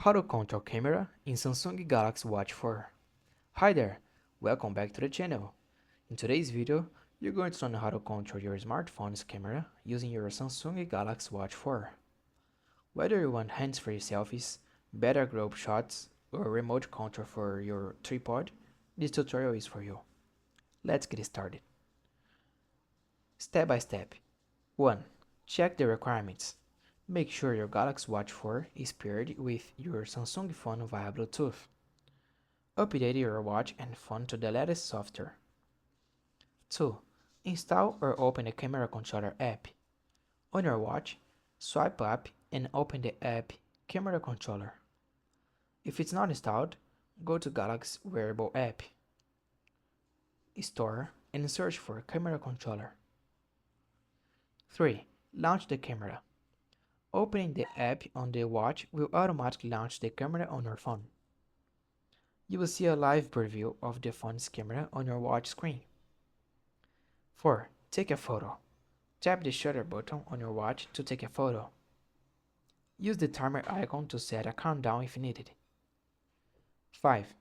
How to control camera in Samsung Galaxy Watch 4. Hi there, welcome back to the channel. In today's video, you're going to learn how to control your smartphone's camera using your Samsung Galaxy Watch 4. Whether you want hands-free selfies, better group shots, or remote control for your tripod, this tutorial is for you. Let's get started. Step by step. 1. Check the requirements. Make sure your Galaxy Watch 4 is paired with your Samsung phone via Bluetooth. Update your watch and phone to the latest software. 2. Install or open the camera controller app. On your watch, swipe up and open the app Camera Controller. If it's not installed, go to Galaxy Wearable app, Store, and search for Camera Controller. 3. Launch the camera. Opening the app on the watch will automatically launch the camera on your phone. You will see a live preview of the phone's camera on your watch screen. 4. Take a photo. Tap the shutter button on your watch to take a photo. Use the timer icon to set a countdown if needed. 5.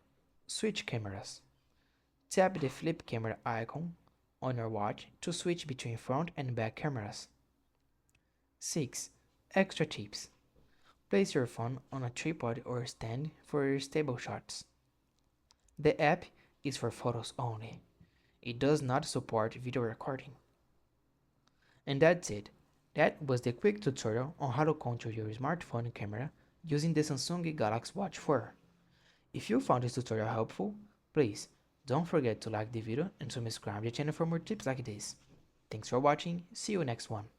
Switch cameras. Tap the flip camera icon on your watch to switch between front and back cameras. 6. Extra tips. Place your phone on a tripod or stand for stable shots. The app is for photos only. It does not support video recording. And that's it. That was the quick tutorial on how to control your smartphone camera using the Samsung Galaxy Watch 4. If you found this tutorial helpful, please don't forget to like the video and subscribe to the channel for more tips like this. Thanks for watching, see you next one.